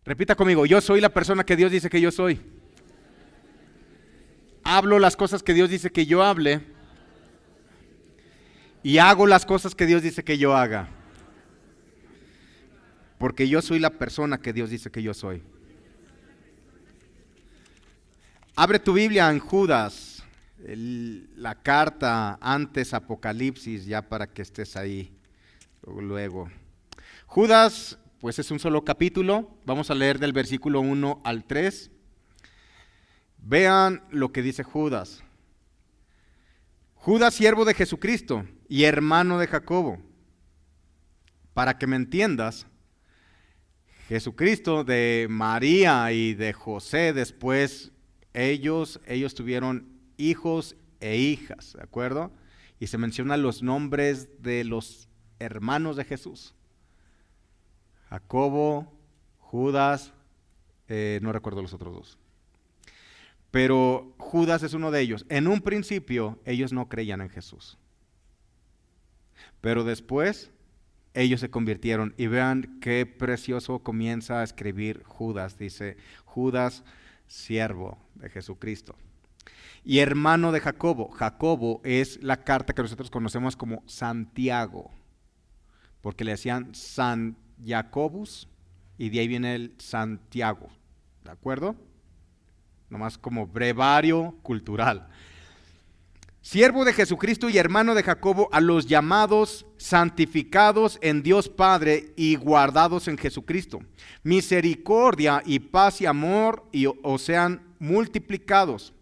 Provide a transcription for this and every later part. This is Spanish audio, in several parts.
Repita conmigo, yo soy la persona que Dios dice que yo soy. Hablo las cosas que Dios dice que yo hable y hago las cosas que Dios dice que yo haga. Porque yo soy la persona que Dios dice que yo soy. Abre tu Biblia en Judas, la carta antes Apocalipsis, ya para que estés ahí luego. Judas, pues es un solo capítulo. Vamos a leer del versículo 1 al 3. Vean lo que dice Judas. Judas, siervo de Jesucristo y hermano de Jacobo. Para que me entiendas, Jesucristo de María y de José, después ellos tuvieron hijos e hijas, ¿de acuerdo? Y se mencionan los nombres de los hermanos de Jesús. Jacobo, Judas, no recuerdo los otros dos. Pero Judas es uno de ellos. En un principio ellos no creían en Jesús. Pero después ellos se convirtieron. Y vean qué precioso comienza a escribir Judas. Dice, Judas, siervo de Jesucristo. Y hermano de Jacobo. Jacobo es la carta que nosotros conocemos como Santiago. Porque le decían San Jacobus y de ahí viene el Santiago. ¿De acuerdo? Nomás como brevario cultural. Siervo de Jesucristo y hermano de Jacobo, a los llamados, santificados en Dios Padre y guardados en Jesucristo. Misericordia y paz y amor os sean multiplicados.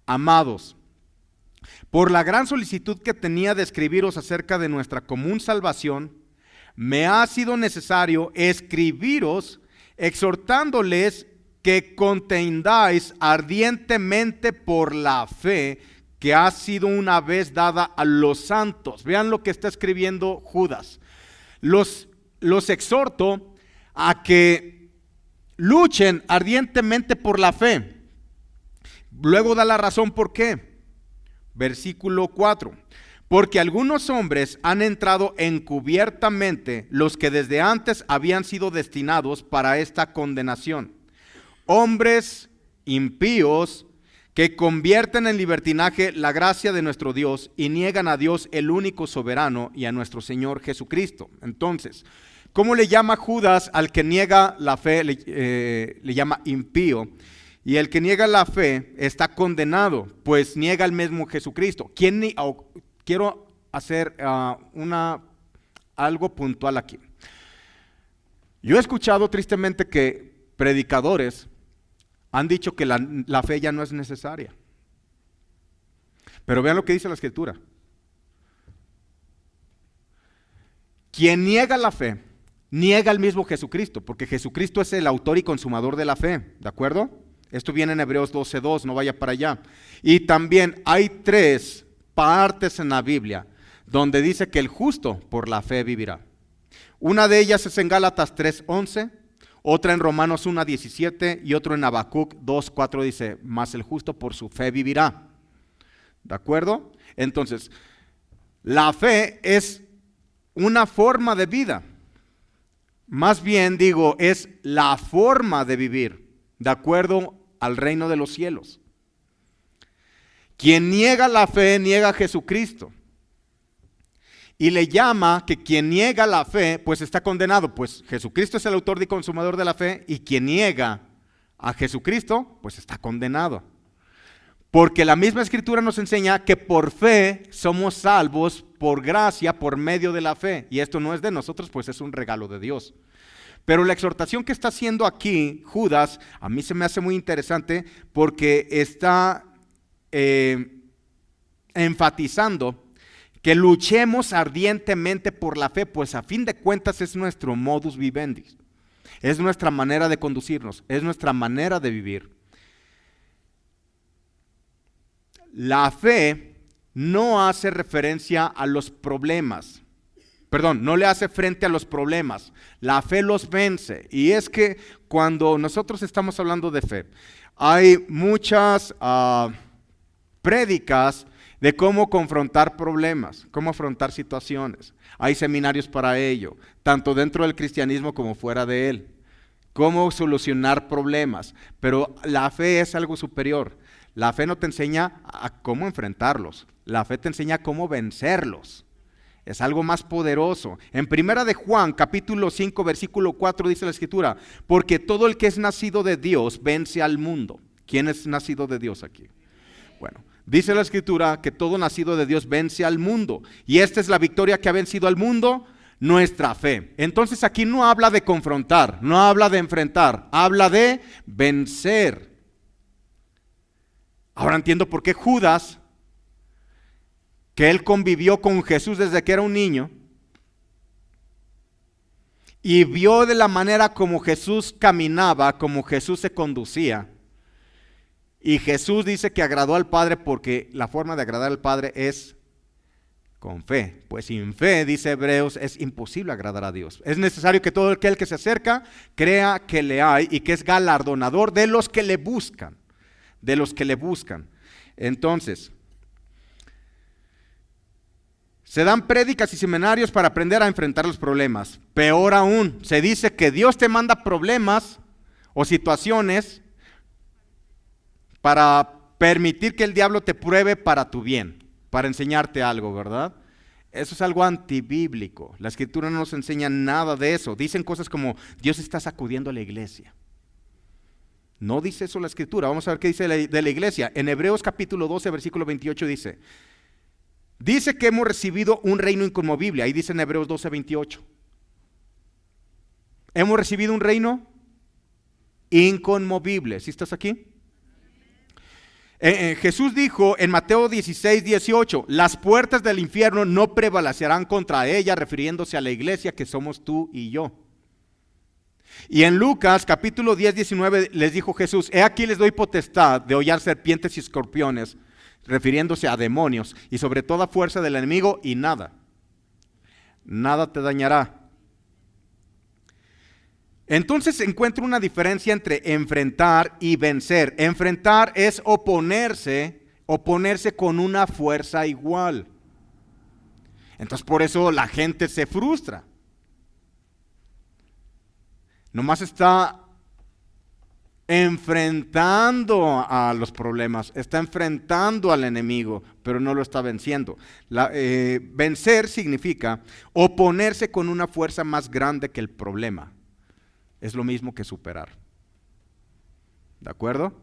Amados, por la gran solicitud que tenía de escribiros acerca de nuestra común salvación, me ha sido necesario escribiros exhortándoles que contendáis ardientemente por la fe que ha sido una vez dada a los santos. Vean lo que está escribiendo Judas. Los exhorto a que luchen ardientemente por la fe. Luego da la razón por qué. Versículo 4. Porque algunos hombres han entrado encubiertamente, los que desde antes habían sido destinados para esta condenación. Hombres impíos que convierten en libertinaje la gracia de nuestro Dios y niegan a Dios el único soberano y a nuestro Señor Jesucristo. Entonces, ¿cómo le llama Judas al que niega la fe? Le llama impío. Y el que niega la fe está condenado, pues niega al mismo Jesucristo. Quiero hacer algo puntual aquí. Yo he escuchado tristemente que predicadores han dicho que la fe ya no es necesaria. Pero vean lo que dice la Escritura. Quien niega la fe, niega al mismo Jesucristo, porque Jesucristo es el autor y consumador de la fe, ¿de acuerdo? Esto viene en Hebreos 12:2, no vaya para allá. Y también hay 3 partes en la Biblia donde dice que el justo por la fe vivirá. Una de ellas es en Gálatas 3:11, otra en Romanos 1:17 y otro en Habacuc 2:4 dice, mas el justo por su fe vivirá. ¿De acuerdo? Entonces, la fe es una forma de vida. Más bien digo, es la forma de vivir, de acuerdo al reino de los cielos. Quien niega la fe, niega a Jesucristo. Y le llama que quien niega la fe, pues está condenado. Pues Jesucristo es el autor y consumador de la fe, y quien niega a Jesucristo, pues está condenado. Porque la misma Escritura nos enseña que por fe somos salvos por gracia, por medio de la fe. Y esto no es de nosotros, pues es un regalo de Dios. Pero la exhortación que está haciendo aquí Judas, a mí se me hace muy interesante porque está enfatizando que luchemos ardientemente por la fe, pues a fin de cuentas es nuestro modus vivendi, es nuestra manera de conducirnos, es nuestra manera de vivir. La fe no hace referencia a los problemas, no le hace frente a los problemas, la fe los vence. Y es que cuando nosotros estamos hablando de fe, hay muchas prédicas de cómo confrontar problemas, cómo afrontar situaciones. Hay seminarios para ello, tanto dentro del cristianismo como fuera de él. cómo solucionar problemas, pero la fe es algo superior. La fe no te enseña a cómo enfrentarlos, la fe te enseña cómo vencerlos. Es algo más poderoso. En Primera de Juan, capítulo 5, versículo 4 dice la Escritura, porque todo el que es nacido de Dios vence al mundo. ¿Quién es nacido de Dios aquí? Bueno, dice la Escritura que todo nacido de Dios vence al mundo. Y esta es la victoria que ha vencido al mundo, nuestra fe. Entonces aquí no habla de confrontar, no habla de enfrentar, habla de vencer. Ahora entiendo por qué Judas, que él convivió con Jesús desde que era un niño y vio de la manera como Jesús caminaba, como Jesús se conducía. Y Jesús dice que agradó al Padre porque la forma de agradar al Padre es con fe. Pues sin fe, dice Hebreos, es imposible agradar a Dios. Es necesario que todo aquel que se acerca crea que le hay y que es galardonador de los que le buscan. De los que le buscan. Entonces, se dan prédicas y seminarios para aprender a enfrentar los problemas. Peor aún, se dice que Dios te manda problemas o situaciones para permitir que el diablo te pruebe para tu bien, para enseñarte algo, ¿verdad? Eso es algo antibíblico. La Escritura no nos enseña nada de eso. Dicen cosas como, Dios está sacudiendo a la iglesia. No dice eso la Escritura. Vamos a ver qué dice de la iglesia. En Hebreos capítulo 12, versículo 28 dice que hemos recibido un reino inconmovible. Ahí dice en Hebreos 12, 28. Hemos recibido un reino inconmovible. ¿Sí estás aquí? Jesús dijo en Mateo 16, 18, las puertas del infierno no prevalecerán contra ella, refiriéndose a la iglesia que somos tú y yo. Y en Lucas capítulo 10, 19 les dijo Jesús, he aquí les doy potestad de hollar serpientes y escorpiones, refiriéndose a demonios y sobre toda fuerza del enemigo y nada te dañará. Entonces se encuentra una diferencia entre enfrentar y vencer. Enfrentar es oponerse con una fuerza igual. Entonces por eso la gente se frustra. Nomás está enfrentando a los problemas, está enfrentando al enemigo, pero no lo está venciendo. Vencer significa oponerse con una fuerza más grande que el problema. Es lo mismo que superar. ¿De acuerdo?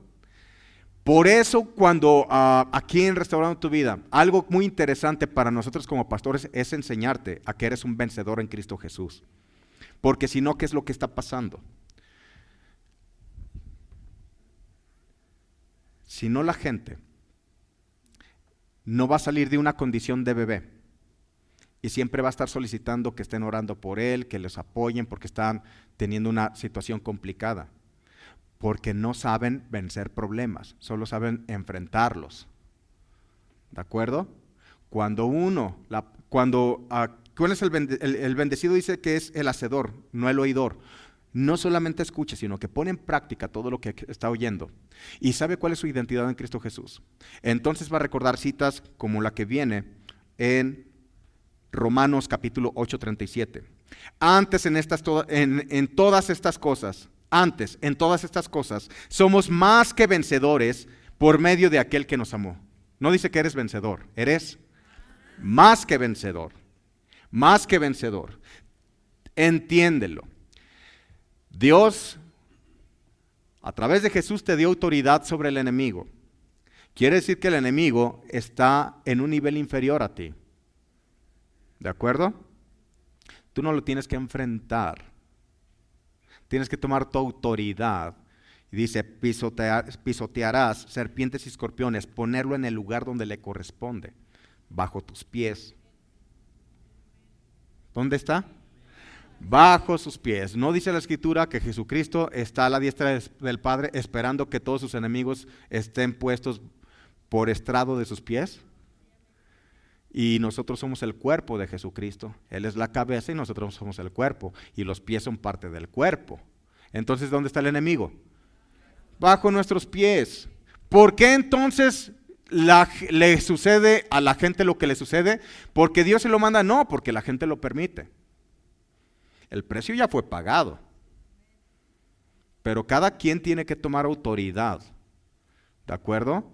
Por eso cuando aquí en Restaurando tu Vida, algo muy interesante para nosotros como pastores es enseñarte a que eres un vencedor en Cristo Jesús. Porque si no, ¿qué es lo que está pasando? Si no, la gente no va a salir de una condición de bebé y siempre va a estar solicitando que estén orando por él, que les apoyen porque están teniendo una situación complicada, porque no saben vencer problemas, solo saben enfrentarlos. ¿De acuerdo? ¿Cuál es el bendecido? Dice que es el hacedor, no el oidor. No solamente escucha, sino que pone en práctica todo lo que está oyendo. Y sabe cuál es su identidad en Cristo Jesús. Entonces va a recordar citas como la que viene en Romanos capítulo 8, 37. Antes en todas estas cosas, somos más que vencedores por medio de aquel que nos amó. No dice que eres vencedor, eres más que vencedor. Más que vencedor. Entiéndelo. Dios, a través de Jesús, te dio autoridad sobre el enemigo. Quiere decir que el enemigo está en un nivel inferior a ti. ¿De acuerdo? Tú no lo tienes que enfrentar. Tienes que tomar tu autoridad. Y dice, pisotearás serpientes y escorpiones, ponerlo en el lugar donde le corresponde, bajo tus pies. ¿Dónde está? Bajo sus pies. ¿No dice la Escritura que Jesucristo está a la diestra del Padre esperando que todos sus enemigos estén puestos por estrado de sus pies? Y nosotros somos el cuerpo de Jesucristo. Él es la cabeza y nosotros somos el cuerpo. Y los pies son parte del cuerpo. Entonces, ¿dónde está el enemigo? Bajo nuestros pies. ¿Por qué entonces le sucede a la gente lo que le sucede? ¿Porque Dios se lo manda? No, porque la gente lo permite. El precio ya fue pagado. pero cada quien tiene que tomar autoridad. ¿De acuerdo?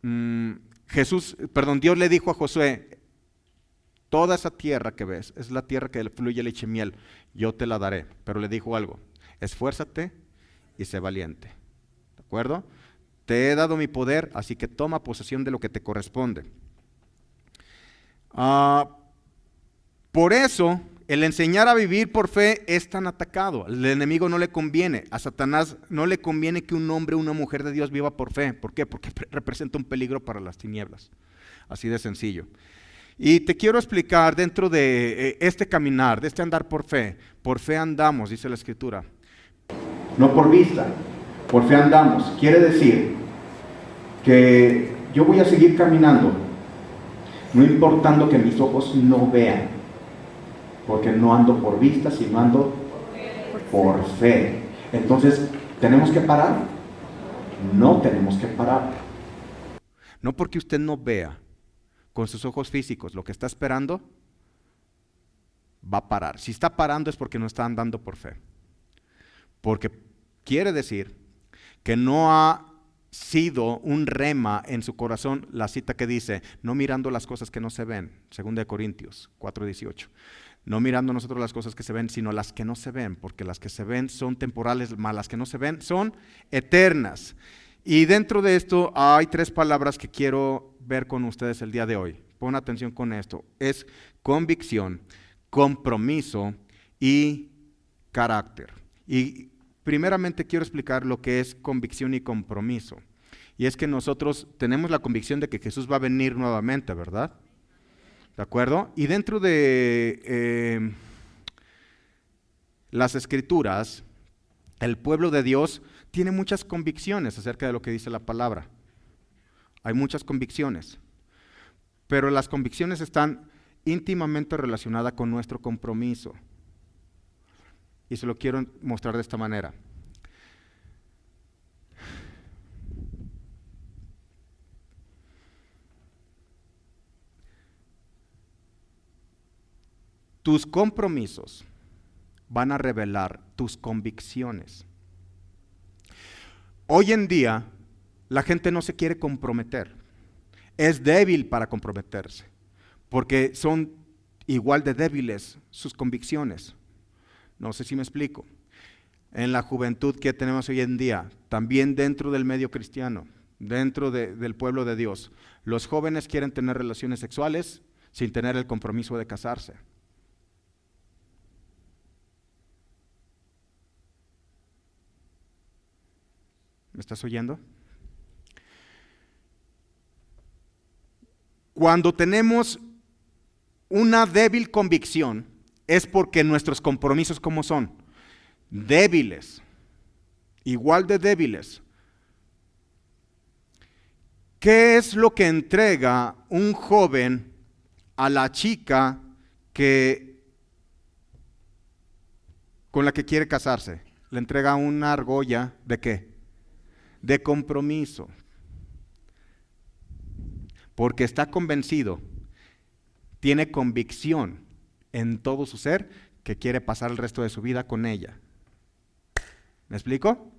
Dios le dijo a Josué, toda esa tierra que ves es la tierra que fluye leche y miel, yo te la daré. Pero le dijo algo, esfuérzate y sé valiente. ¿De acuerdo? Te he dado mi poder, así que toma posesión de lo que te corresponde. Por eso, el enseñar a vivir por fe es tan atacado. Al enemigo no le conviene. A Satanás no le conviene que un hombre o una mujer de Dios viva por fe. ¿Por qué? Porque representa un peligro para las tinieblas. Así de sencillo. Y te quiero explicar dentro de este caminar, de este andar por fe andamos, dice la Escritura. No por vista, por fe andamos. Quiere decir que yo voy a seguir caminando, no importando que mis ojos no vean, porque no ando por vista, sino ando por fe. Entonces, ¿tenemos que parar? No tenemos que parar. No porque usted no vea con sus ojos físicos lo que está esperando, va a parar. Si está parando es porque no está andando por fe. Porque quiere decir que no ha sido un rema en su corazón la cita que dice, no mirando las cosas que no se ven, 2 Corintios 4:18. No mirando nosotros las cosas que se ven, sino las que no se ven, porque las que se ven son temporales, más las que no se ven son eternas. Y dentro de esto hay 3 palabras que quiero ver con ustedes el día de hoy. Pon atención con esto. Es convicción, compromiso y carácter. Y primeramente quiero explicar lo que es convicción y compromiso. Y es que nosotros tenemos la convicción de que Jesús va a venir nuevamente, ¿verdad? ¿De acuerdo? Y dentro de las Escrituras, el pueblo de Dios tiene muchas convicciones acerca de lo que dice la palabra. Hay muchas convicciones, pero las convicciones están íntimamente relacionadas con nuestro compromiso. Y se lo quiero mostrar de esta manera. Tus compromisos van a revelar tus convicciones. Hoy en día, la gente no se quiere comprometer. Es débil para comprometerse, porque son igual de débiles sus convicciones. No sé si me explico. En la juventud que tenemos hoy en día, también dentro del medio cristiano, dentro del pueblo de Dios, los jóvenes quieren tener relaciones sexuales sin tener el compromiso de casarse. ¿Me estás oyendo? Cuando tenemos una débil convicción, es porque nuestros compromisos, ¿cómo son? Débiles, igual de débiles. ¿Qué es lo que entrega un joven a la chica con la que quiere casarse? Le entrega una argolla ¿de qué? De compromiso. Porque está convencido, tiene convicción en todo su ser que quiere pasar el resto de su vida con ella. ¿Me explico?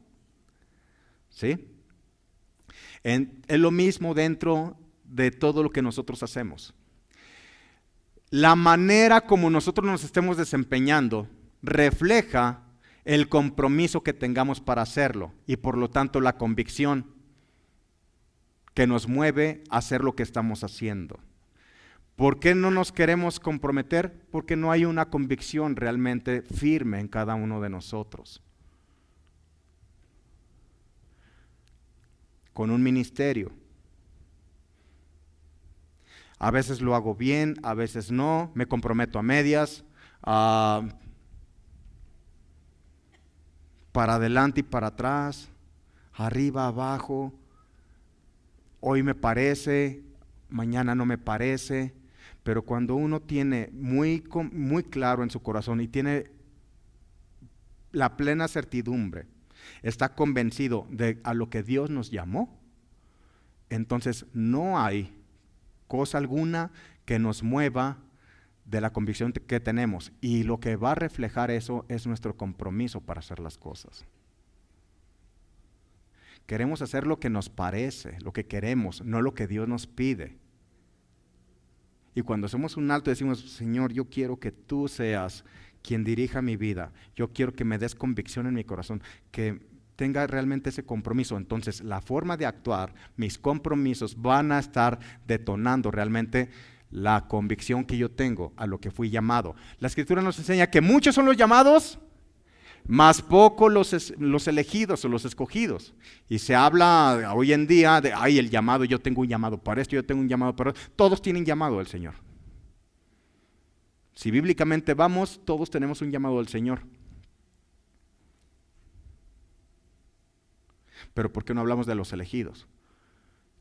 ¿Sí? Es lo mismo dentro de todo lo que nosotros hacemos. La manera como nosotros nos estemos desempeñando refleja el compromiso que tengamos para hacerlo y por lo tanto la convicción que nos mueve a hacer lo que estamos haciendo. ¿Por qué no nos queremos comprometer? Porque no hay una convicción realmente firme en cada uno de nosotros. Con un ministerio. A veces lo hago bien, a veces no, me comprometo a medias, para adelante y para atrás, arriba, abajo, hoy me parece, mañana no me parece, pero cuando uno tiene muy claro en su corazón y tiene la plena certidumbre, está convencido de a lo que Dios nos llamó, entonces no hay cosa alguna que nos mueva de la convicción que tenemos. Y lo que va a reflejar eso es nuestro compromiso para hacer las cosas. Queremos hacer lo que nos parece, lo que queremos, no lo que Dios nos pide. Y cuando hacemos un alto decimos, Señor, yo quiero que tú seas quien dirija mi vida. Yo quiero que me des convicción en mi corazón, que tenga realmente ese compromiso. Entonces, la forma de actuar, mis compromisos van a estar detonando realmente la convicción que yo tengo a lo que fui llamado. La Escritura nos enseña que muchos son los llamados, más poco los elegidos o los escogidos. Y se habla hoy en día de, el llamado, yo tengo un llamado para esto, yo tengo un llamado para esto. Todos tienen llamado del Señor. Si bíblicamente vamos, todos tenemos un llamado del Señor. Pero ¿por qué no hablamos de los elegidos?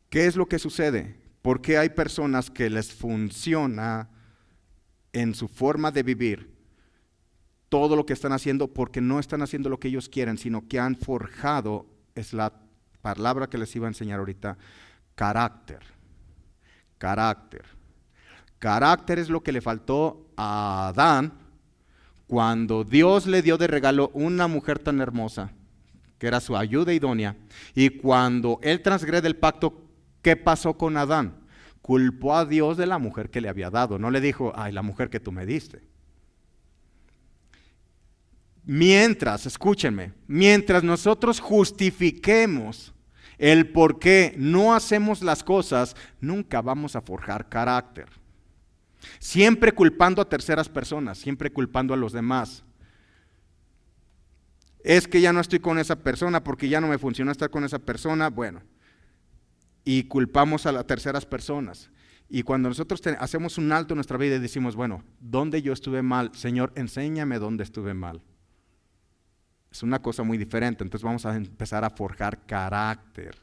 ¿Qué es lo que sucede? ¿Por qué hay personas que les funciona en su forma de vivir todo lo que están haciendo? Porque no están haciendo lo que ellos quieren, sino que han forjado, es la palabra que les iba a enseñar ahorita, carácter. Carácter. Carácter es lo que le faltó a Adán cuando Dios le dio de regalo una mujer tan hermosa, que era su ayuda idónea, y cuando él transgrede el pacto, ¿qué pasó con Adán? Culpó a Dios de la mujer que le había dado, no le dijo, la mujer que tú me diste. Mientras, escúchenme, mientras nosotros justifiquemos el por qué no hacemos las cosas, nunca vamos a forjar carácter. Siempre culpando a terceras personas, siempre culpando a los demás. Es que ya no estoy con esa persona porque ya no me funcionó estar con esa persona, bueno. Y culpamos a las terceras personas. Y cuando nosotros hacemos un alto en nuestra vida y decimos, bueno, ¿dónde yo estuve mal? Señor, enséñame dónde estuve mal. Es una cosa muy diferente. Entonces vamos a empezar a forjar carácter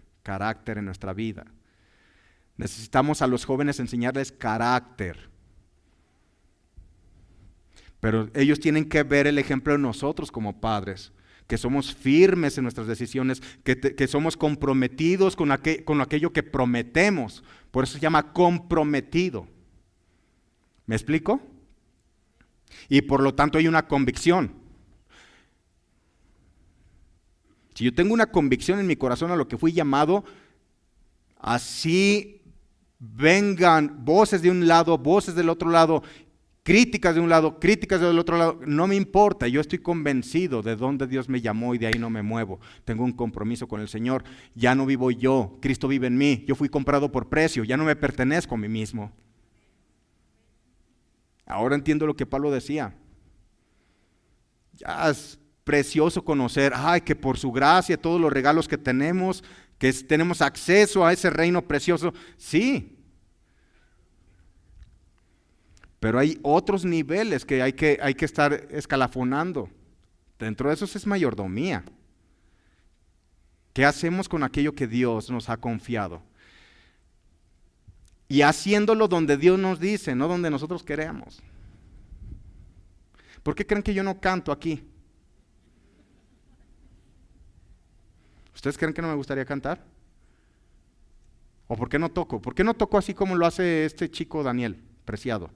en nuestra vida. Necesitamos a los jóvenes enseñarles carácter. Pero ellos tienen que ver el ejemplo de nosotros como padres, que somos firmes en nuestras decisiones, que somos comprometidos con aquello que prometemos. Por eso se llama comprometido. ¿Me explico? Y por lo tanto hay una convicción. Si yo tengo una convicción en mi corazón a lo que fui llamado, así vengan voces de un lado, voces del otro lado, críticas de un lado, críticas del otro lado, no me importa, yo estoy convencido de dónde Dios me llamó y de ahí no me muevo. Tengo un compromiso con el Señor, ya no vivo yo, Cristo vive en mí, yo fui comprado por precio, ya no me pertenezco a mí mismo. Ahora entiendo lo que Pablo decía. Ya es precioso conocer, que por su gracia, todos los regalos que tenemos acceso a ese reino precioso, sí. Pero hay otros niveles que hay que estar escalafonando. Dentro de esos es mayordomía. ¿Qué hacemos con aquello que Dios nos ha confiado? Y haciéndolo donde Dios nos dice, no donde nosotros queremos. ¿Por qué creen que yo no canto aquí? ¿Ustedes creen que no me gustaría cantar? ¿O por qué no toco? ¿Por qué no toco así como lo hace este chico Daniel, Preciado?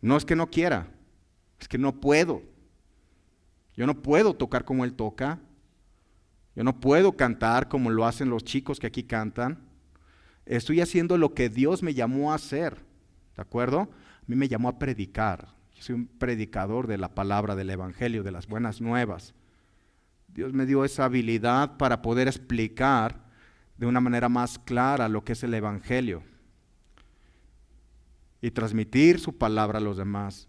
No es que no quiera, es que no puedo. Yo no puedo tocar como él toca. Yo no puedo cantar como lo hacen los chicos que aquí cantan. Estoy haciendo lo que Dios me llamó a hacer, ¿de acuerdo? A mí me llamó a predicar. Yo soy un predicador de la palabra, del evangelio, de las buenas nuevas. Dios me dio esa habilidad para poder explicar de una manera más clara lo que es el evangelio y transmitir su palabra a los demás.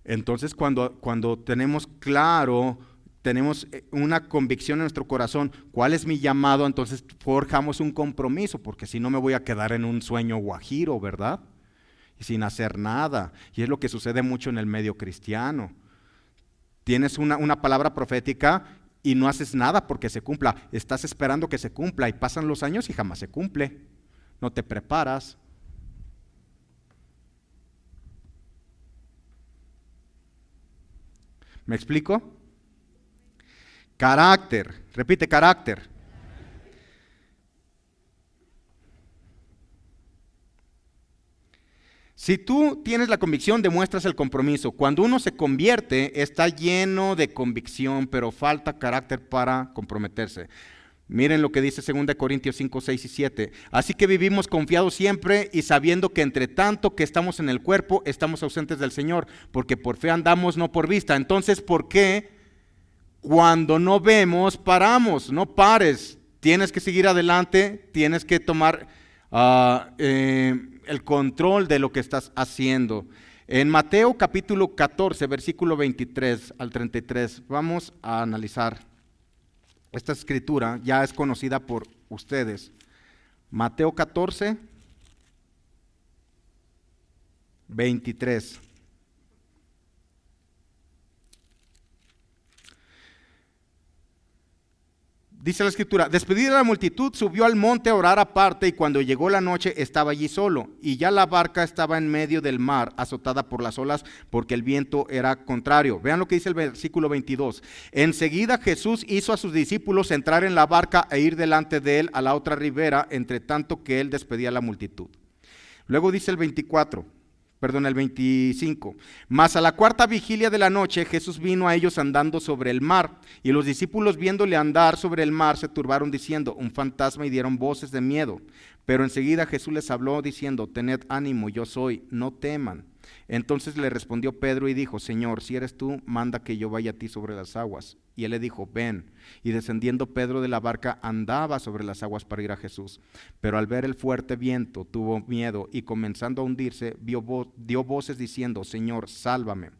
Entonces cuando tenemos claro, tenemos una convicción en nuestro corazón, ¿cuál es mi llamado? Entonces forjamos un compromiso, porque si no me voy a quedar en un sueño guajiro, ¿verdad? Y sin hacer nada. Y es lo que sucede mucho en el medio cristiano. Tienes una palabra profética y no haces nada porque se cumpla. Estás esperando que se cumpla y pasan los años y jamás se cumple. No te preparas. ¿Me explico? Carácter. Repite, carácter. Si tú tienes la convicción, demuestras el compromiso. Cuando uno se convierte, está lleno de convicción, pero falta carácter para comprometerse. Miren lo que dice 2 Corintios 5, 6 y 7. Así que vivimos confiados siempre y sabiendo que entre tanto que estamos en el cuerpo, estamos ausentes del Señor, porque por fe andamos, no por vista. Entonces, ¿por qué cuando no vemos, paramos? No pares, tienes que seguir adelante, tienes que tomar el control de lo que estás haciendo. En Mateo capítulo 14, versículo 23 al 33, vamos a analizar esta escritura, ya es conocida por ustedes. Mateo 14, 23. Dice la escritura, despedida la multitud, subió al monte a orar aparte y cuando llegó la noche estaba allí solo y ya la barca estaba en medio del mar, azotada por las olas porque el viento era contrario. Vean lo que dice el versículo 22. Enseguida Jesús hizo a sus discípulos entrar en la barca e ir delante de él a la otra ribera, entre tanto que él despedía a la multitud. Luego dice el 25. Mas a la cuarta vigilia de la noche Jesús vino a ellos andando sobre el mar, y los discípulos viéndole andar sobre el mar se turbaron diciendo, un fantasma, y dieron voces de miedo. Pero enseguida Jesús les habló diciendo, tened ánimo, yo soy, no teman. Entonces le respondió Pedro y dijo, Señor, si eres tú, manda que yo vaya a ti sobre las aguas. Y él le dijo, ven. Y descendiendo Pedro de la barca, andaba sobre las aguas para ir a Jesús. Pero al ver el fuerte viento, tuvo miedo y comenzando a hundirse, dio voces diciendo, Señor, sálvame.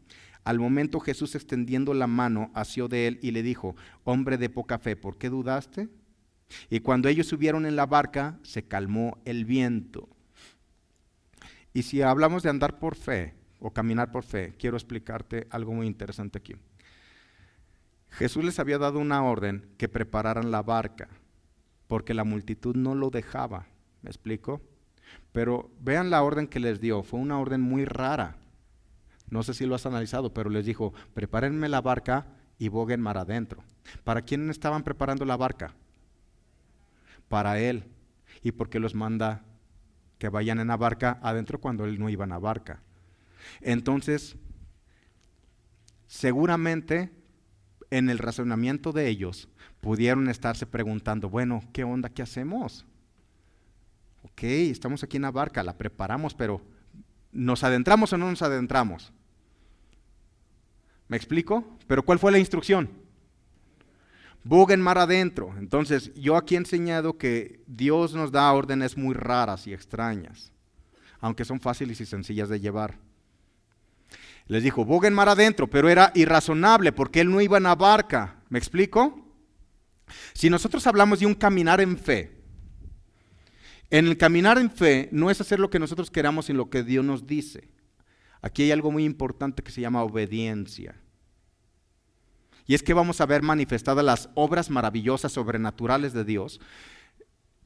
Al momento Jesús, extendiendo la mano, asió de él y le dijo, hombre de poca fe, ¿por qué dudaste? Y cuando ellos subieron en la barca, se calmó el viento. Y si hablamos de andar por fe o caminar por fe, quiero explicarte algo muy interesante aquí. Jesús les había dado una orden que prepararan la barca, porque la multitud no lo dejaba. ¿Me explico? Pero vean la orden que les dio, fue una orden muy rara. No sé si lo has analizado, pero les dijo, prepárenme la barca y boguen mar adentro. ¿Para quién estaban preparando la barca? Para él. ¿Y por qué los manda que vayan en la barca adentro cuando él no iba en la barca? Entonces, seguramente en el razonamiento de ellos pudieron estarse preguntando, bueno, ¿qué onda? ¿Qué hacemos? Ok, estamos aquí en la barca, la preparamos, pero ¿nos adentramos o no nos adentramos? ¿Me explico? ¿Pero cuál fue la instrucción? Boguen mar adentro. Entonces, yo aquí he enseñado que Dios nos da órdenes muy raras y extrañas, aunque son fáciles y sencillas de llevar. Les dijo, boguen mar adentro, pero era irrazonable porque él no iba en la barca. ¿Me explico? Si nosotros hablamos de un caminar en fe, en el caminar en fe no es hacer lo que nosotros queramos, sino lo que Dios nos dice. Aquí hay algo muy importante que se llama obediencia. Y es que vamos a ver manifestadas las obras maravillosas, sobrenaturales de Dios,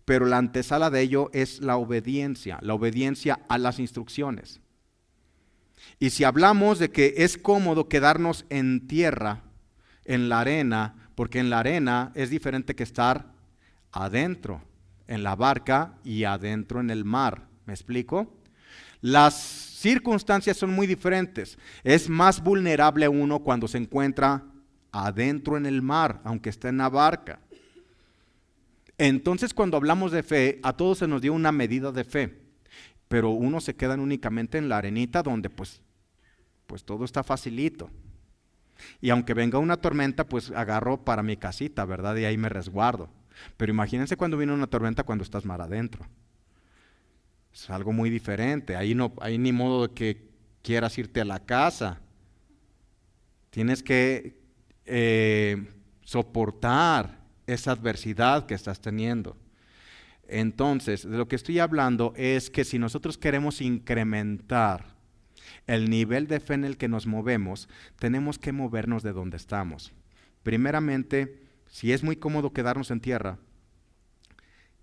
pero la antesala de ello es la obediencia a las instrucciones. Y si hablamos de que es cómodo quedarnos en tierra, en la arena, porque en la arena es diferente que estar adentro, en la barca y adentro en el mar. ¿Me explico? Las circunstancias son muy diferentes. Es más vulnerable uno cuando se encuentra adentro en el mar, aunque esté en la barca. Entonces, cuando hablamos de fe, a todos se nos dio una medida de fe, pero unos se quedan únicamente en la arenita donde pues todo está facilito. Y aunque venga una tormenta, pues agarro para mi casita, ¿verdad? Y ahí me resguardo. Pero imagínense cuando viene una tormenta cuando estás mar adentro. Es algo muy diferente. Ahí ni modo de que quieras irte a la casa. Tienes que soportar esa adversidad que estás teniendo. Entonces, de lo que estoy hablando es que si nosotros queremos incrementar el nivel de fe en el que nos movemos, tenemos que movernos de donde estamos. Primeramente, si es muy cómodo quedarnos en tierra,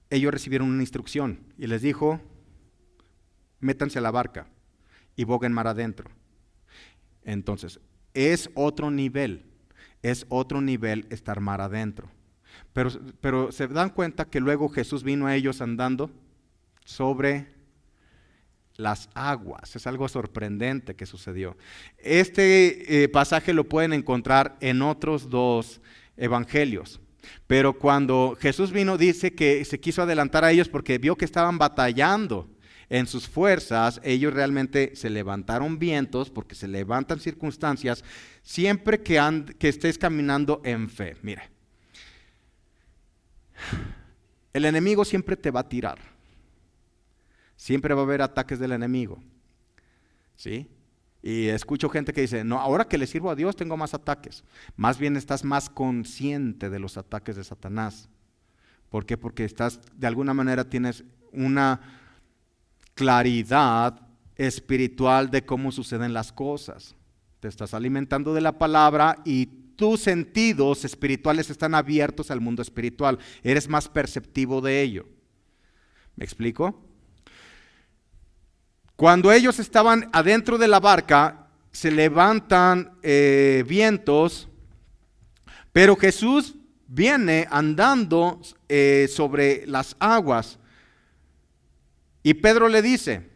ellos recibieron una instrucción y les dijo, métanse a la barca y boguen mar adentro. Entonces, es otro nivel estar mar adentro. Pero se dan cuenta que luego Jesús vino a ellos andando sobre las aguas. Es algo sorprendente que sucedió. Este pasaje lo pueden encontrar en otros dos evangelios. Pero cuando Jesús vino, dice que se quiso adelantar a ellos porque vio que estaban batallando en sus fuerzas. Ellos realmente se levantaron vientos, porque se levantan circunstancias siempre que estés caminando en fe. Mire, el enemigo siempre te va a tirar. Siempre va a haber ataques del enemigo. ¿Sí? Y escucho gente que dice, no, ahora que le sirvo a Dios tengo más ataques. Más bien estás más consciente de los ataques de Satanás. ¿Por qué? Porque de alguna manera tienes una claridad espiritual de cómo suceden las cosas. Te estás alimentando de la palabra y tus sentidos espirituales están abiertos al mundo espiritual. Eres más perceptivo de ello. ¿Me explico? Cuando ellos estaban adentro de la barca, se levantan vientos, pero Jesús viene andando sobre las aguas. Y Pedro le dice,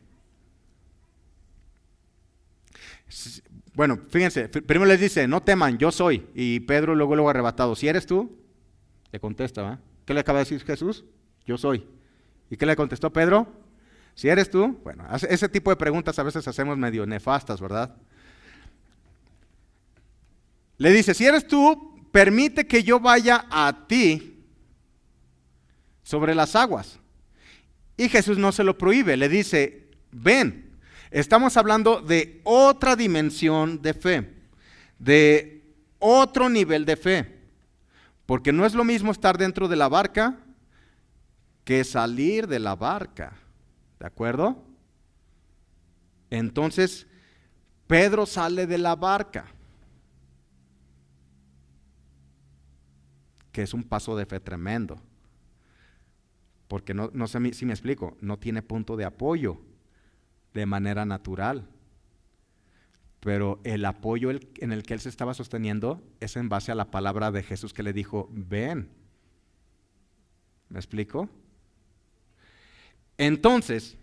bueno, fíjense, primero les dice, no teman, yo soy. Y Pedro luego arrebatado, ¿si eres tú? Le contesta, ¿verdad? ¿Qué le acaba de decir Jesús? Yo soy. ¿Y qué le contestó Pedro? Si eres tú, bueno, ese tipo de preguntas a veces hacemos medio nefastas, ¿verdad? Le dice, si eres tú, permite que yo vaya a ti sobre las aguas. Y Jesús no se lo prohíbe, le dice, ven. Estamos hablando de otra dimensión de fe, de otro nivel de fe. Porque no es lo mismo estar dentro de la barca que salir de la barca. ¿De acuerdo? Entonces, Pedro sale de la barca, que es un paso de fe tremendo, porque no sé si me explico, no tiene punto de apoyo de manera natural, pero el apoyo en el que él se estaba sosteniendo es en base a la palabra de Jesús que le dijo, ven. ¿Me explico? Entonces,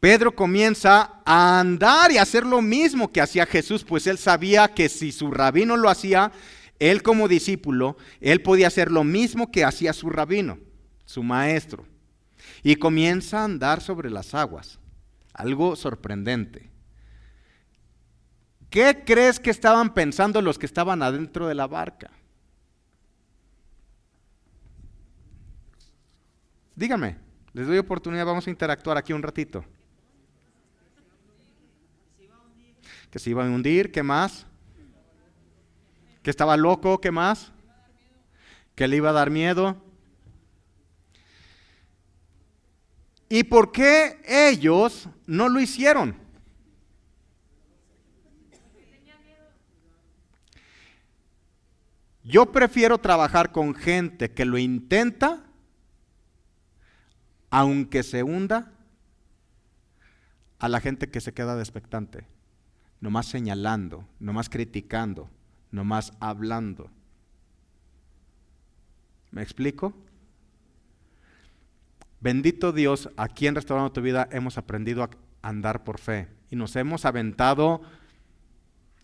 Pedro comienza a andar y a hacer lo mismo que hacía Jesús, pues él sabía que si su rabino lo hacía, él como discípulo, él podía hacer lo mismo que hacía su rabino, su maestro. Y comienza a andar sobre las aguas, algo sorprendente. ¿Qué crees que estaban pensando los que estaban adentro de la barca? Díganme, les doy oportunidad, vamos a interactuar aquí un ratito. Que se iba a hundir, ¿qué más? Que estaba loco, ¿qué más? Que le iba a dar miedo. ¿Y por qué ellos no lo hicieron? Yo prefiero trabajar con gente que lo intenta, aunque se hunda, a la gente que se queda de expectante, nomás señalando, nomás criticando, nomás hablando. ¿Me explico? Bendito Dios, aquí en Restaurando tu Vida hemos aprendido a andar por fe y nos hemos aventado,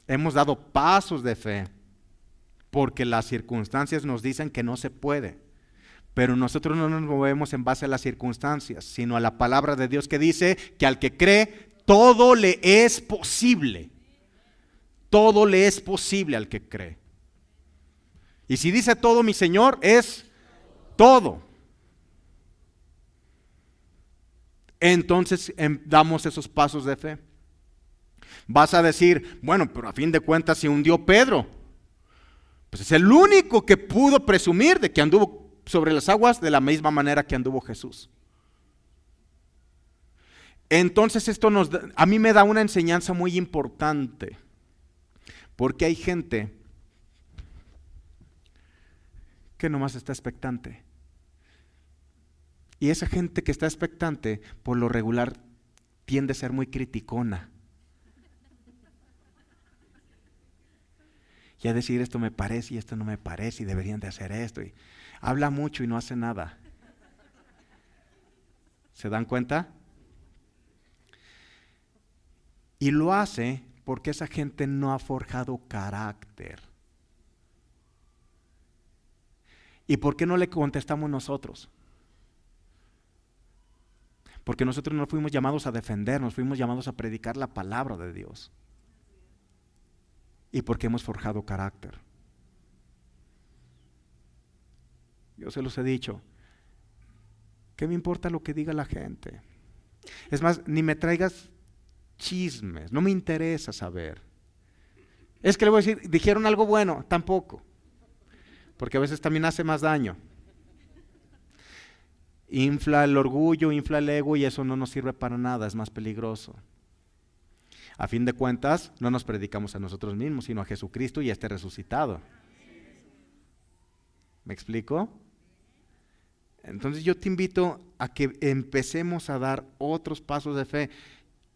hemos dado pasos de fe, porque las circunstancias nos dicen que no se puede. Pero nosotros no nos movemos en base a las circunstancias, sino a la palabra de Dios que dice que al que cree, todo le es posible. Todo le es posible al que cree. Y si dice todo, mi Señor, es todo. Entonces damos esos pasos de fe. Vas a decir, bueno, pero a fin de cuentas se hundió Pedro. Pues es el único que pudo presumir de que anduvo sobre las aguas de la misma manera que anduvo Jesús. Entonces esto a mí me da una enseñanza muy importante, porque hay gente que nomás está expectante. Y esa gente que está expectante, por lo regular, tiende a ser muy criticona. Y a decir, esto me parece y esto no me parece y deberían de hacer esto. Y habla mucho y no hace nada. ¿Se dan cuenta? Y lo hace porque esa gente no ha forjado carácter. ¿Y por qué no le contestamos nosotros? Porque nosotros no fuimos llamados a defendernos, fuimos llamados a predicar la palabra de Dios. Y porque hemos forjado carácter. Yo se los he dicho, ¿qué me importa lo que diga la gente? Es más, ni me traigas chismes, no me interesa saber. Es que le voy a decir, dijeron algo bueno, tampoco. Porque a veces también hace más daño. Infla el orgullo, infla el ego y eso no nos sirve para nada, es más peligroso. A fin de cuentas, no nos predicamos a nosotros mismos, sino a Jesucristo y a este resucitado. ¿Me explico? Entonces yo te invito a que empecemos a dar otros pasos de fe.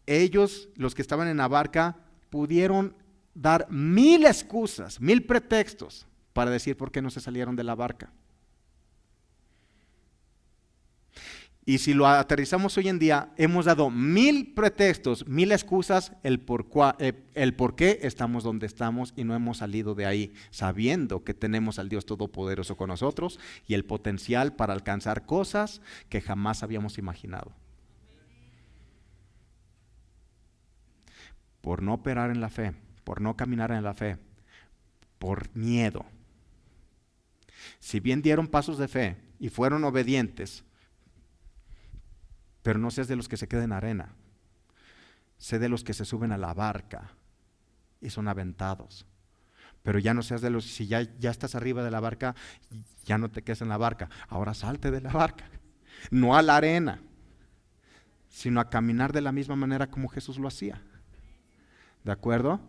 Ellos, los que estaban en la barca, pudieron dar 1000 excusas, 1000 pretextos para decir por qué no se salieron de la barca. Y si lo aterrizamos hoy en día, hemos dado 1000 pretextos, 1000 excusas, el por qué estamos donde estamos y no hemos salido de ahí, sabiendo que tenemos al Dios Todopoderoso con nosotros y el potencial para alcanzar cosas que jamás habíamos imaginado. Por no operar en la fe, por no caminar en la fe, por miedo. Si bien dieron pasos de fe y fueron obedientes, pero no seas de los que se queden en arena. Sé de los que se suben a la barca y son aventados. Pero ya no seas de los, si ya estás arriba de la barca, ya no te quedes en la barca. Ahora salte de la barca. No a la arena, sino a caminar de la misma manera como Jesús lo hacía. ¿De acuerdo?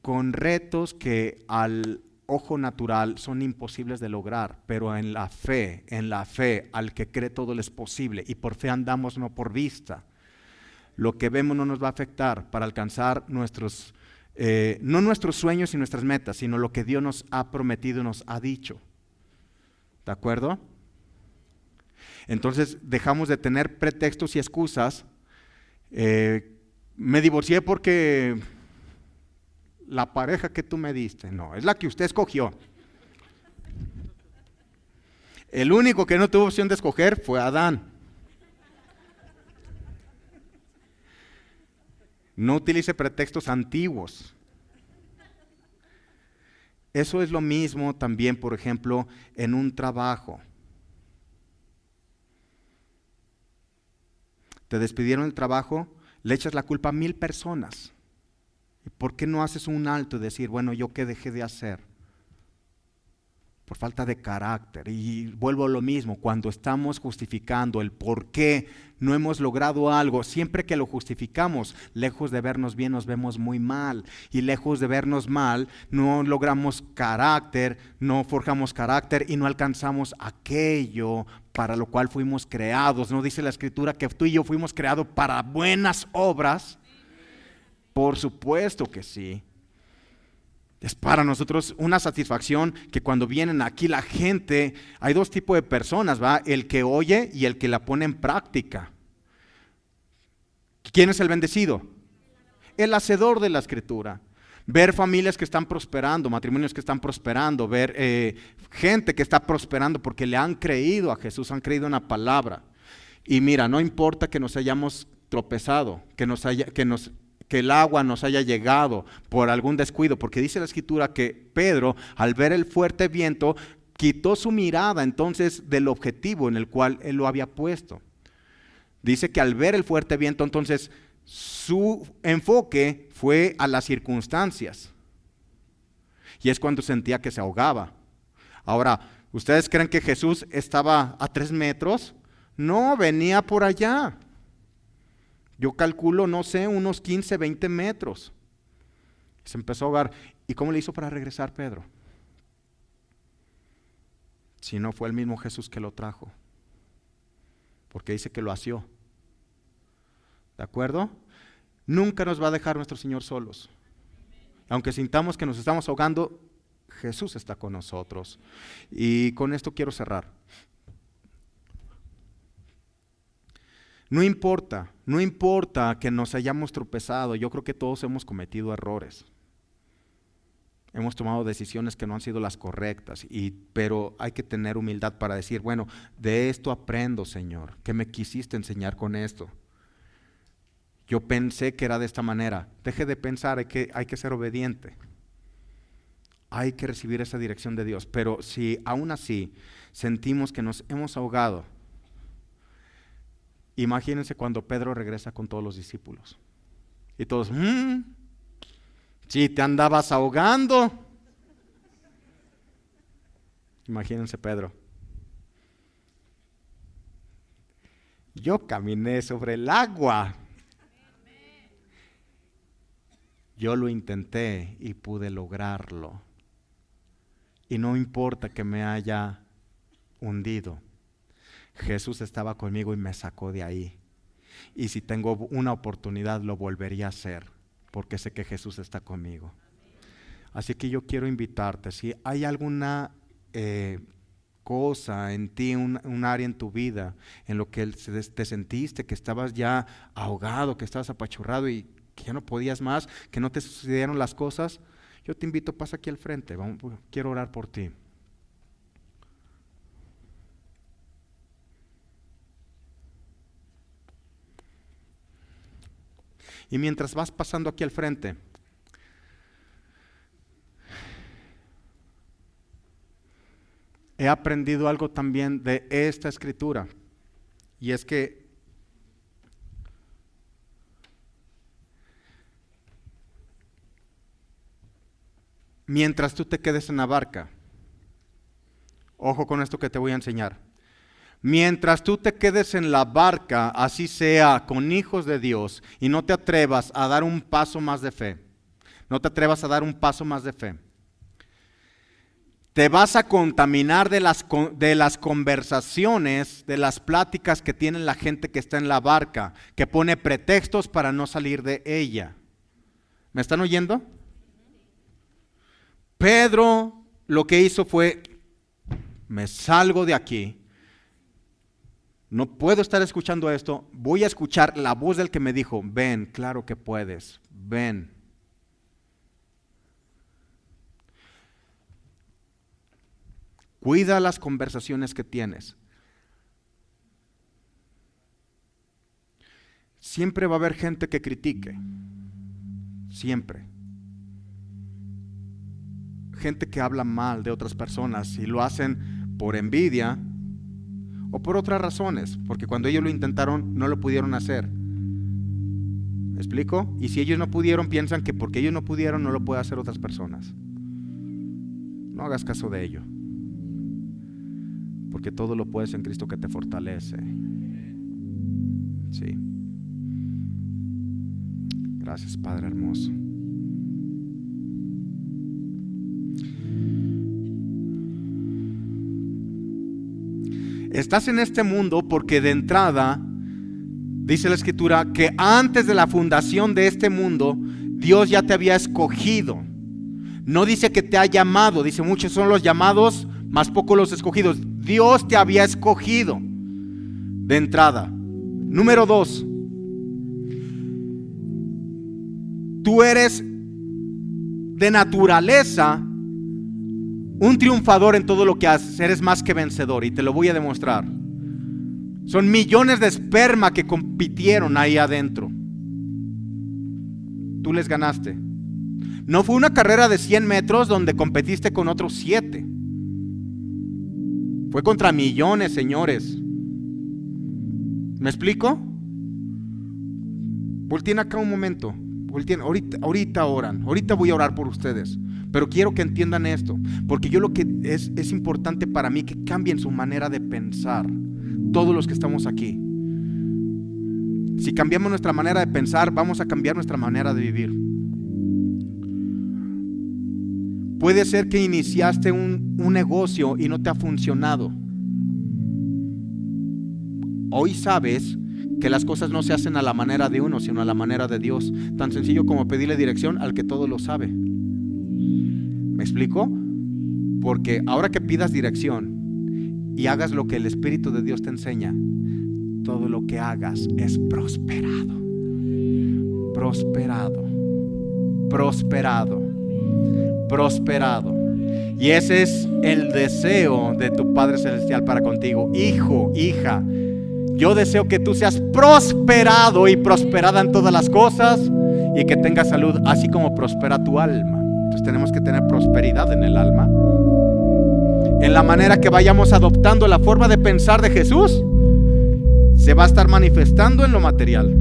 Con retos que al ojo natural son imposibles de lograr, pero en la fe, al que cree todo le es posible, y por fe andamos, no por vista. Lo que vemos no nos va a afectar para alcanzar nuestros, no nuestros sueños y nuestras metas, sino lo que Dios nos ha prometido y nos ha dicho. ¿De acuerdo? Entonces dejamos de tener pretextos y excusas. Me divorcié porque la pareja que tú me diste, no, es la que usted escogió. El único que no tuvo opción de escoger fue Adán. No utilice pretextos antiguos. Eso es lo mismo también, por ejemplo, en un trabajo. Te despidieron del trabajo, le echas la culpa a 1000 personas. ¿Por qué no haces un alto y decir, bueno, yo qué dejé de hacer? Por falta de carácter. Y vuelvo a lo mismo, cuando estamos justificando el por qué no hemos logrado algo, siempre que lo justificamos, lejos de vernos bien, nos vemos muy mal. Y lejos de vernos mal, no logramos carácter, no forjamos carácter y no alcanzamos aquello para lo cual fuimos creados. ¿No dice la Escritura que tú y yo fuimos creados para buenas obras? Por supuesto que sí. Es para nosotros una satisfacción que cuando vienen aquí la gente, hay 2 tipos de personas, ¿va? El que oye y el que la pone en práctica. ¿Quién es el bendecido? El hacedor de la Escritura. Ver familias que están prosperando, matrimonios que están prosperando, ver gente que está prosperando porque le han creído a Jesús, han creído en la palabra. Y mira, no importa que nos hayamos tropezado, que el agua nos haya llegado por algún descuido, porque dice la Escritura que Pedro, al ver el fuerte viento, quitó su mirada entonces del objetivo en el cual él lo había puesto. Dice que al ver el fuerte viento, entonces su enfoque fue a las circunstancias. Y es cuando sentía que se ahogaba. Ahora, ¿ustedes creen que Jesús estaba a 3 metros? No, venía por allá. Yo calculo, no sé, unos 15, 20 metros. Se empezó a ahogar. ¿Y cómo le hizo para regresar Pedro? Si no fue el mismo Jesús que lo trajo. Porque dice que lo asió. ¿De acuerdo? Nunca nos va a dejar nuestro Señor solos. Aunque sintamos que nos estamos ahogando, Jesús está con nosotros. Y con esto quiero cerrar. No importa, no importa que nos hayamos tropezado. Yo creo que todos hemos cometido errores. Hemos tomado decisiones que no han sido las correctas, pero hay que tener humildad para decir, bueno, de esto aprendo, Señor. ¿Qué me quisiste enseñar con esto? Yo pensé que era de esta manera. Deje de pensar, hay que ser obediente. Hay que recibir esa dirección de Dios. Pero si aún así sentimos que nos hemos ahogado, imagínense cuando Pedro regresa con todos los discípulos. Y todos, si te andabas ahogando. Imagínense Pedro. Yo caminé sobre el agua. Yo lo intenté y pude lograrlo. Y no importa que me haya hundido. Jesús estaba conmigo y me sacó de ahí. Y si tengo una oportunidad lo volvería a hacer, porque sé que Jesús está conmigo. Así que yo quiero invitarte, si hay alguna cosa en ti, un área en tu vida en lo que te sentiste que estabas ya ahogado, que estabas apachurrado y que ya no podías más, que no te sucedieron las cosas, yo te invito, pasa aquí al frente, quiero orar por ti. Y mientras vas pasando aquí al frente, he aprendido algo también de esta escritura, y es que mientras tú te quedes en la barca, ojo con esto que te voy a enseñar, mientras tú te quedes en la barca, así sea con hijos de Dios, y no te atrevas a dar un paso más de fe, no te atrevas a dar un paso más de fe, te vas a contaminar de las conversaciones, de las pláticas que tiene la gente que está en la barca, que pone pretextos para no salir de ella. ¿Me están oyendo? Pedro lo que hizo fue, me salgo de aquí, no puedo estar escuchando esto, voy a escuchar la voz del que me dijo, ven, claro que puedes, ven. Cuida las conversaciones que tienes. Siempre va a haber gente que critique. Siempre. Gente que habla mal de otras personas y lo hacen por envidia o por otras razones, porque cuando ellos lo intentaron no lo pudieron hacer. ¿Me explico? Y si ellos no pudieron, piensan que porque ellos no pudieron no lo pueden hacer otras personas. No hagas caso de ello. Porque todo lo puedes en Cristo que te fortalece. Sí. Gracias, Padre hermoso. Estás en este mundo porque de entrada, dice la Escritura, que antes de la fundación de este mundo, Dios ya te había escogido. No dice que te ha llamado, dice muchos son los llamados, más pocos los escogidos. Dios te había escogido de entrada. Número 2, tú eres de naturaleza un triunfador en todo lo que haces. Eres más que vencedor y te lo voy a demostrar. Son millones de esperma que compitieron ahí adentro. Tú les ganaste. No fue una carrera de 100 metros donde competiste con otros 7. Fue contra millones, señores. ¿Me explico? Volteen acá un momento. Volteen. Ahorita oran. Ahorita voy a orar por ustedes. Pero quiero que entiendan esto. Porque yo lo que es importante para mí que cambien su manera de pensar. Todos los que estamos aquí. Si cambiamos nuestra manera de pensar, vamos a cambiar nuestra manera de vivir. Puede ser que iniciaste un negocio y no te ha funcionado. Hoy sabes que las cosas no se hacen a la manera de uno, sino a la manera de Dios. Tan sencillo como pedirle dirección al que todo lo sabe. ¿Me explico? Porque ahora que pidas dirección y hagas lo que el Espíritu de Dios te enseña, todo lo lo que hagas es prosperado. Prosperado. Prosperado. Prosperado. Y ese es el deseo de tu Padre Celestial para contigo. Hijo, hija, yo deseo que tú seas prosperado y prosperada en todas las cosas y que tengas salud, así como prospera tu alma. Entonces tenemos que tener prosperidad en el alma. En la manera que vayamos adoptando la forma de pensar de Jesús, se va a estar manifestando en lo material.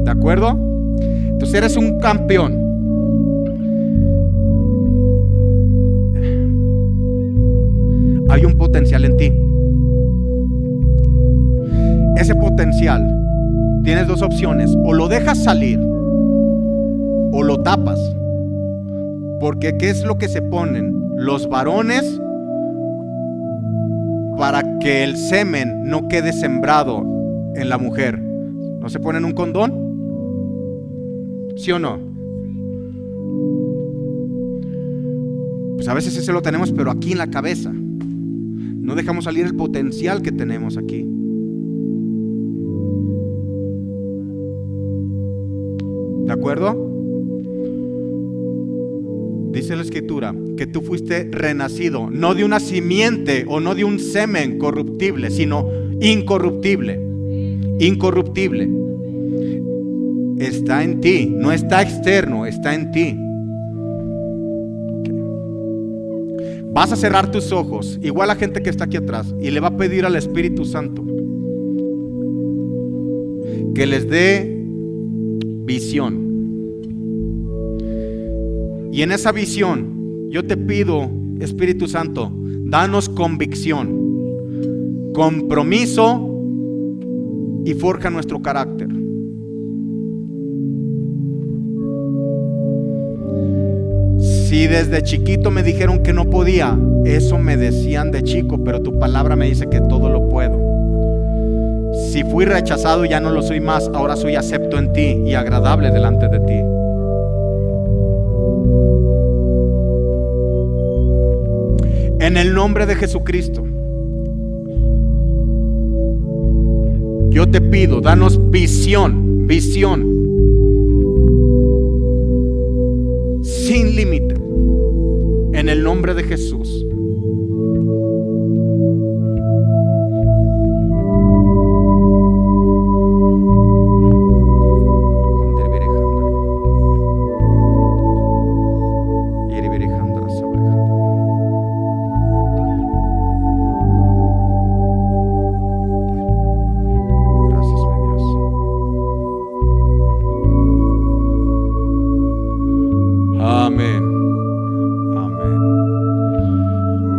¿De acuerdo? Entonces eres un campeón. Hay un potencial en ti. Ese potencial, tienes dos opciones: o lo dejas salir o lo tapas. Porque ¿qué es lo que se ponen los varones para que el semen no quede sembrado en la mujer? ¿No se ponen un condón? ¿Sí o no? Pues a veces ese lo tenemos, pero aquí en la cabeza. No dejamos salir el potencial que tenemos aquí. ¿De acuerdo? Dice la Escritura que tú fuiste renacido, no de una simiente o no de un semen corruptible, sino incorruptible. Incorruptible. Está en ti, no está externo, está en ti. Vas a cerrar tus ojos, igual la gente que está aquí atrás, y le va a pedir al Espíritu Santo que les dé visión. Y en esa visión yo te pido, Espíritu Santo, danos convicción, compromiso y forja nuestro carácter. Si desde chiquito me dijeron que no podía, eso me decían de chico, pero tu palabra me dice que todo lo puedo. Si fui rechazado, ya no lo soy más, ahora soy acepto en ti y agradable delante de ti. En el nombre de Jesucristo, yo te pido, danos visión, visión sin límite, en el nombre de Jesús.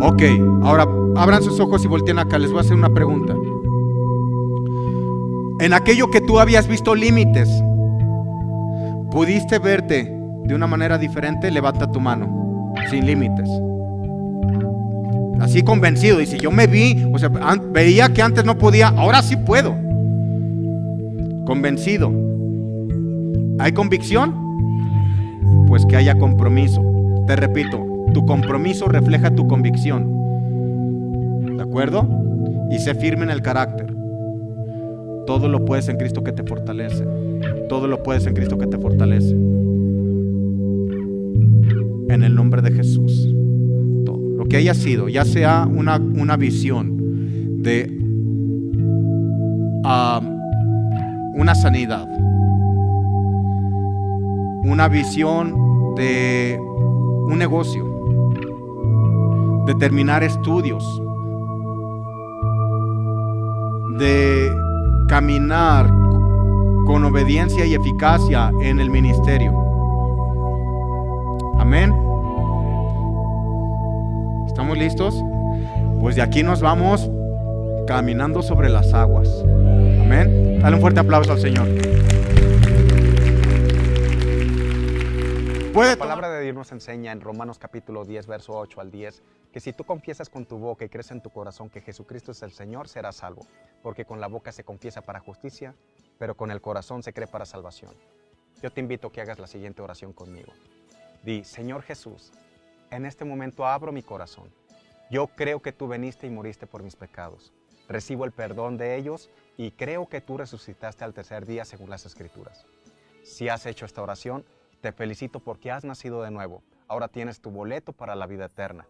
Ok, ahora abran sus ojos y volteen acá. Les voy a hacer una pregunta. En aquello que tú habías visto límites, ¿pudiste verte de una manera diferente? Levanta tu mano, sin límites. Así convencido. Dice, yo me vi, o sea, veía que antes no podía, ahora sí puedo. Convencido. ¿Hay convicción? Pues que haya compromiso. Te repito, tu compromiso refleja tu convicción. ¿De acuerdo? Y sé firme en el carácter. Todo lo puedes en Cristo que te fortalece. Todo lo puedes en Cristo que te fortalece. En el nombre de Jesús. Todo lo que haya sido, ya sea una visión de una sanidad, una visión de un negocio, de terminar estudios, de caminar con obediencia y eficacia en el ministerio. Amén. ¿Estamos listos? Pues de aquí nos vamos caminando sobre las aguas. Amén. Dale un fuerte aplauso al Señor. La palabra de Dios nos enseña en Romanos capítulo 10, verso 8 al 10, que si tú confiesas con tu boca y crees en tu corazón que Jesucristo es el Señor, serás salvo. Porque con la boca se confiesa para justicia, pero con el corazón se cree para salvación. Yo te invito a que hagas la siguiente oración conmigo. Di, Señor Jesús, en este momento abro mi corazón. Yo creo que tú veniste y moriste por mis pecados. Recibo el perdón de ellos y creo que tú resucitaste al tercer día según las Escrituras. Si has hecho esta oración, te felicito porque has nacido de nuevo. Ahora tienes tu boleto para la vida eterna.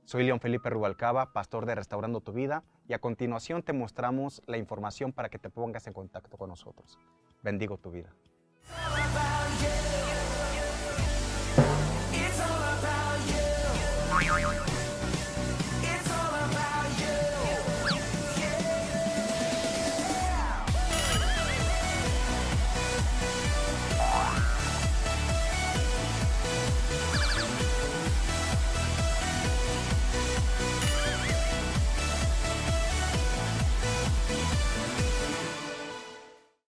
Soy León Felipe Rubalcaba, pastor de Restaurando tu Vida, y a continuación te mostramos la información para que te pongas en contacto con nosotros. Bendigo tu vida.